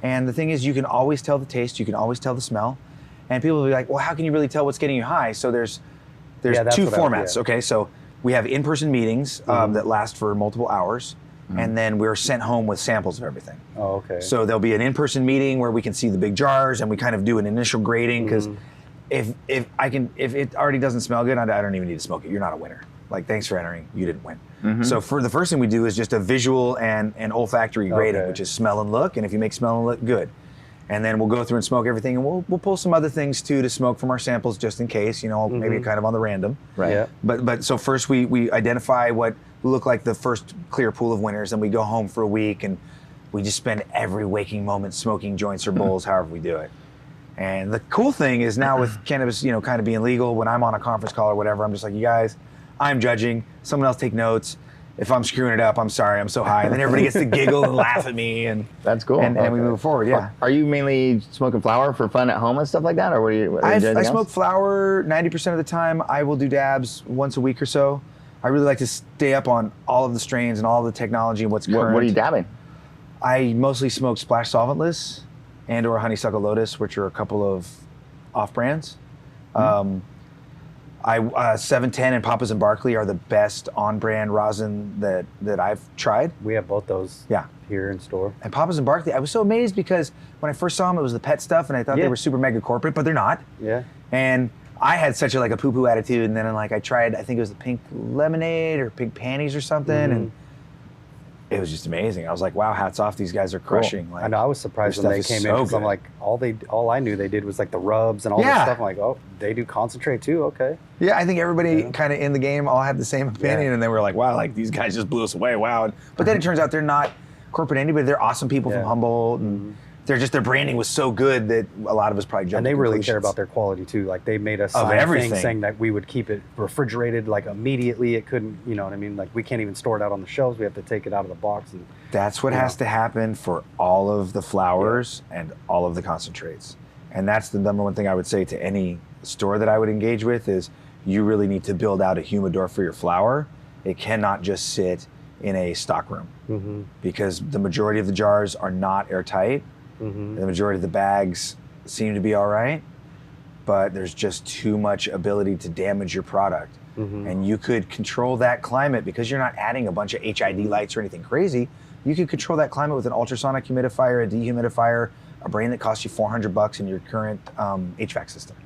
And the thing is, you can always tell the taste, you can always tell the smell. And people will be like, well, how can you really tell what's getting you high? So there's that's two what formats, okay? So we have in-person meetings that last for multiple hours, and then we're sent home with samples of everything. Oh, okay. So there'll be an in-person meeting where we can see the big jars and we kind of do an initial grading, because if it already doesn't smell good, I don't even need to smoke it. You're not a winner. Like, thanks for entering, you didn't win. So for the first thing we do is just a visual and olfactory grading, which is smell and look, and if you make smell and look, good. And then we'll go through and smoke everything, and we'll pull some other things too to smoke from our samples just in case, maybe kind of on the random. Right. Yeah. But so first we identify what look like the first clear pool of winners, and we go home for a week, and we just spend every waking moment smoking joints or bowls, however we do it. And the cool thing is now with cannabis, kind of being legal, when I'm on a conference call or whatever, I'm just like, you guys, I'm judging. Someone else take notes. If I'm screwing it up, I'm sorry, I'm so high. And then everybody gets to giggle and laugh at me, and that's cool. And we move forward. Yeah. Are you mainly smoking flower for fun at home and stuff like that, or what do you? I smoke flower 90% of the time. I will do dabs once a week or so. I really like to stay up on all of the strains and all of the technology and what's current. What are you dabbing? I mostly smoke splash solventless and/or honeysuckle lotus, which are a couple of off brands. 710 and Papa's and Barkley are the best on-brand rosin that I've tried. We have both those here in store. And Papa's and Barkley, I was so amazed because when I first saw them, it was the pet stuff, and I thought they were super mega corporate, but they're not. Yeah. And I had such a poo-poo attitude, and then I tried, I think it was the pink lemonade or pink panties or something, and it was just amazing. I was like, wow, hats off, these guys are crushing. Cool. I know, I was surprised when they came in, because I'm like, all I knew they did was like the rubs and all this stuff. I'm like, oh, they do concentrate too, okay. Yeah, I think everybody kind of in the game all had the same opinion, and they were like, wow, these guys just blew us away, wow. But then it turns out they're not corporate anybody, they're awesome people from Humboldt, and their branding was so good that a lot of us probably jumped And they really care about their quality too. Like, they made us sign a thing saying that we would keep it refrigerated immediately. It couldn't, you know what I mean? Like, we can't even store it out on the shelves. We have to take it out of the box. And that's what has to happen for all of the flowers and all of the concentrates. And that's the number one thing I would say to any store that I would engage with is you really need to build out a humidor for your flower. It cannot just sit in a stock room because the majority of the jars are not airtight. The majority of the bags seem to be all right, but there's just too much ability to damage your product. And you could control that climate because you're not adding a bunch of HID lights or anything crazy. You could control that climate with an ultrasonic humidifier, a dehumidifier, a brain that costs you $400 in your current HVAC system.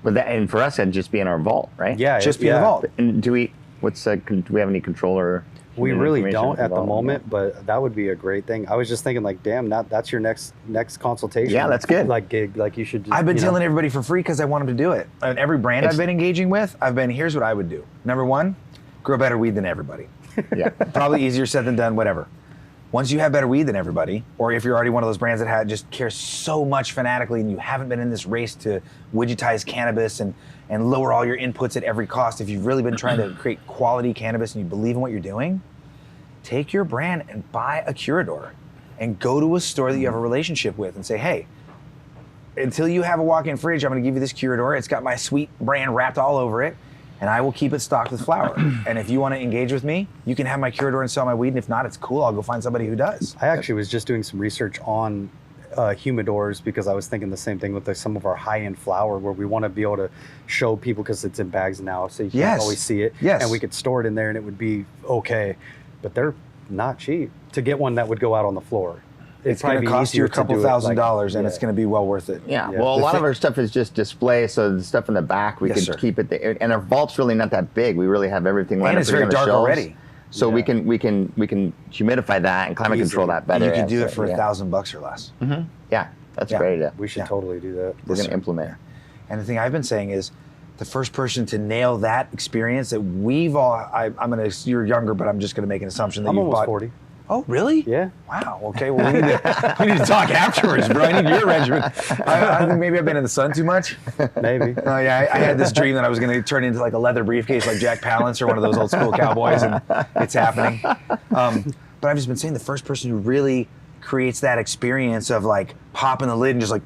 But and for us, that'd just be in our vault, right? Yeah, just be in the vault. And do we have any controller? We really don't at the moment, but that would be a great thing. I was just thinking, like, damn, that's your next consultation. Yeah, that's good. Like gig, like you should. Just, I've been telling everybody for free because I want them to do it. And every brand I've been engaging with, here's what I would do. Number one, grow better weed than everybody. Yeah, probably easier said than done. Whatever. Once you have better weed than everybody, or if you're already one of those brands that just cares so much fanatically, and you haven't been in this race to widgetize cannabis and lower all your inputs at every cost, if you've really been trying to create quality cannabis and you believe in what you're doing, take your brand and buy a Curador and go to a store that you have a relationship with and say, hey, until you have a walk-in fridge, I'm gonna give you this Curador. It's got my sweet brand wrapped all over it, and I will keep it stocked with flower. And if you wanna engage with me, you can have my Curador and sell my weed, and if not, it's cool, I'll go find somebody who does. I actually was just doing some research on humidors because I was thinking the same thing with some of our high-end flower where we wanna be able to show people, because it's in bags now, so you can't always see it. Yes. And we could store it in there and it would be okay. But they're not cheap to get one that would go out on the floor. It's going to cost you a couple $1,000s, and it's going to be well worth it. Yeah. Well, a lot of our stuff is just display, so the stuff in the back we could keep it there. And our vault's really not that big. We really have everything lined up. And it's very dark already. So we can humidify that and climate control that better. You can do it for $1,000 or less. Yeah, that's a great idea. We should totally do that. We're going to implement. And the thing I've been saying is, the first person to nail that experience that we've all, you're younger, but I'm just going to make an assumption that I'm you've almost bought. 40. Oh, really? Yeah. Wow. Okay. Well, we need to talk afterwards, bro. I need your regimen. I think maybe I've been in the sun too much. Maybe. Oh yeah. I had this dream that I was going to turn into like a leather briefcase, like Jack Palance or one of those old school cowboys, and it's happening. But I've just been saying the first person who really creates that experience of like popping the lid and just like,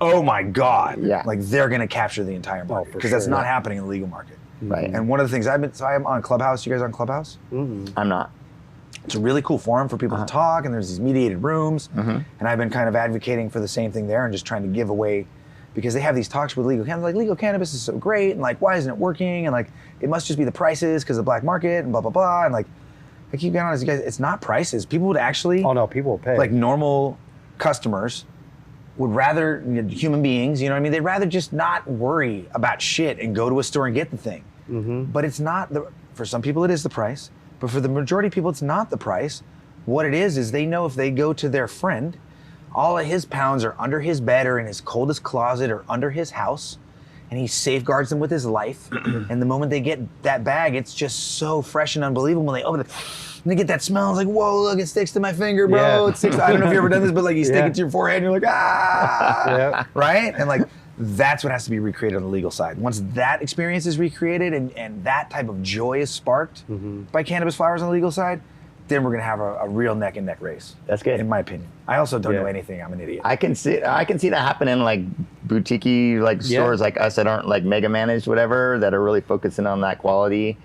oh my God. Yeah. Like they're going to capture the entire market because that's not happening in the legal market. Right. And one of the things I'm on Clubhouse. You guys on Clubhouse? I'm not. It's a really cool forum for people to talk, and there's these mediated rooms. And I've been kind of advocating for the same thing there and just trying to give away, because they have these talks with legal cannabis, like legal cannabis is so great, and like, why isn't it working? And like, it must just be the prices because of the black market and blah, blah, blah. And like, I keep being honest, you guys, it's not prices. People would actually, Oh no, people will pay. like normal customers would rather, human beings, you know what I mean? They'd rather just not worry about shit and go to a store and get the thing. But it's not, for some people it is the price, but for the majority of people it's not the price. What it is they know if they go to their friend, all of his pounds are under his bed or in his coldest closet or under his house, and he safeguards them with his life. And the moment they get that bag, it's just so fresh and unbelievable. When they open it, and they get that smell, it's like, whoa, look, it sticks to my finger, bro. Yeah. It sticks. I don't know if you've ever done this, but like you stick it to your forehead and you're like, ah, right? And like, that's what has to be recreated on the legal side. Once that experience is recreated and that type of joy is sparked by cannabis flowers on the legal side, then we're gonna have a real neck and neck race. That's good. In my opinion. I also don't know anything. I'm an idiot. I can see that happening in like boutique like stores like us that aren't like mega managed, whatever, that are really focusing on that quality.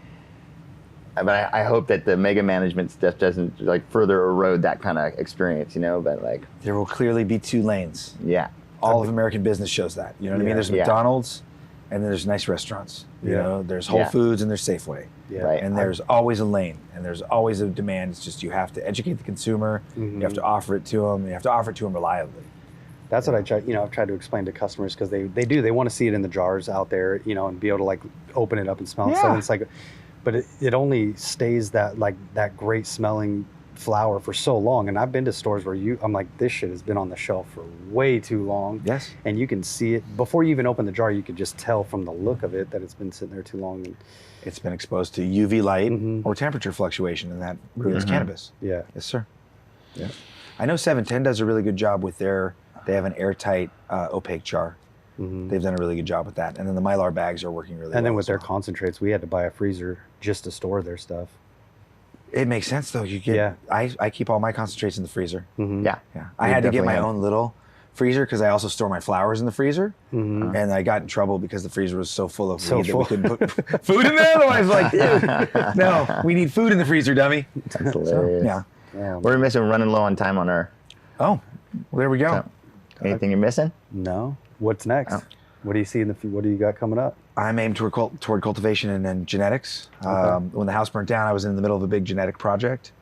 But I hope that the mega management stuff doesn't like further erode that kind of experience, you know. But like, there will clearly be two lanes. yeah, All of American business shows that. You know what I mean? There's McDonald's and then there's nice restaurants. You know, there's Whole Foods and there's Safeway. Right. And there's always a lane and there's always a demand. It's just you have to educate the consumer. You have to offer it to them. You have to offer it to them reliably. That's what I try. I've tried to explain to customers because they want to see it in the jars out there, and be able to like open it up and smell it. So it's like, but it only stays that great smelling flower for so long. And I've been to stores where I'm like, this shit has been on the shelf for way too long. Yes. And you can see it before you even open the jar. You could just tell from the look of it that it's been sitting there too long. And it's been exposed to UV light or temperature fluctuation, and that ruins cannabis. Yeah. Yes, sir. Yeah. I know 710 does a really good job with they have an airtight opaque jar. They've done a really good job with that. And then the Mylar bags are working really well. And then with their concentrates, we had to buy a freezer just to store their stuff. It makes sense though. You get, I keep all my concentrates in the freezer. Yeah. I had to get my own little freezer because I also store my flowers in the freezer. And I got in trouble because the freezer was so full of weed that we couldn't put food in there. Otherwise, like, dude, no, we need food in the freezer, dummy. That's hilarious. Yeah. We're missing running low on time on our. Oh, well, there we go. So, anything you're missing? No. What's next? What do you see what do you got coming up? I'm aimed toward cultivation and then genetics. When the house burnt down, I was in the middle of a big genetic project.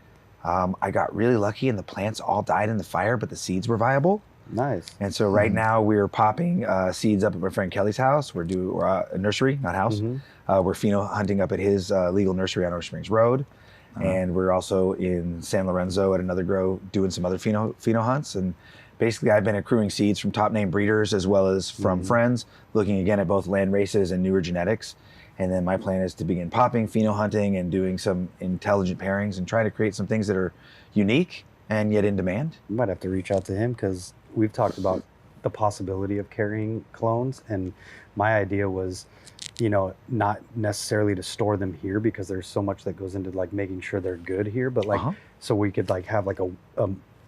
I got really lucky and the plants all died in the fire, but the seeds were viable. Nice. And so right now we're popping seeds up at my friend Kelly's house. We're a nursery, not house. We're pheno hunting up at his legal nursery on Ocean Springs Road. And we're also in San Lorenzo at another grow doing some other pheno hunts. And basically I've been accruing seeds from top name breeders as well as from friends, looking again at both land races and newer genetics. And then my plan is to begin popping, pheno hunting, and doing some intelligent pairings and try to create some things that are unique and yet in demand. You might have to reach out to him because we've talked about the possibility of carrying clones. And my idea was, not necessarily to store them here because there's so much that goes into like making sure they're good here, but like, so we could like have like a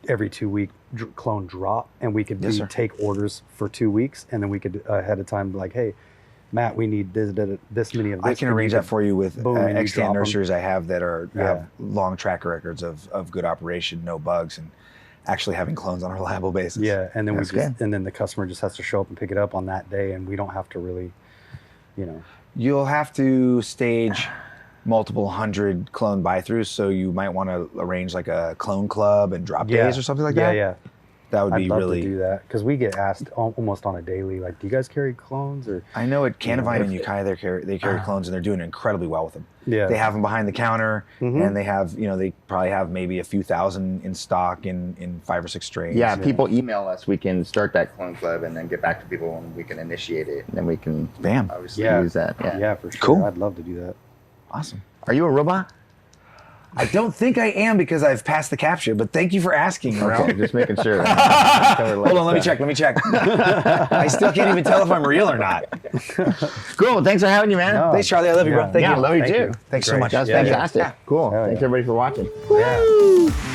every 2 week clone drop, and we could take orders for 2 weeks, and then we could ahead of time be like, hey, Matt, we need this many of this. I can arrange that for you with extant nurseries I have that have long track records of good operation, no bugs, and actually having clones on a reliable basis. Yeah, and then and then the customer just has to show up and pick it up on that day, and we don't have to really, You'll have to stage multiple hundred clone buy-throughs, so you might want to arrange like a clone club and drop days or something like that. Yeah. That would be I'd love really to do that because we get asked almost on a daily, like, do you guys carry clones? Or I know at Cannavine and Nicaea they carry clones, and they're doing incredibly well with them. Yeah, they have them behind the counter, and they have they probably have maybe a few thousand in stock in 5 or 6 strains. Yeah, people email us. We can start that clone club and then get back to people, and we can initiate it, and then we can obviously use that. Yeah, for sure. Cool. I'd love to do that. Awesome. Are you a robot? I don't think I am because I've passed the captcha, but thank you for asking. Okay, just making sure. Hold on, let me check. I still can't even tell if I'm real or not. Cool, thanks for having you, man. No. Thanks, Charlie. I love you, bro. Thank you. Love you too. Thanks so much. That's fantastic. Cool. Yeah. Thanks everybody for watching. Yeah.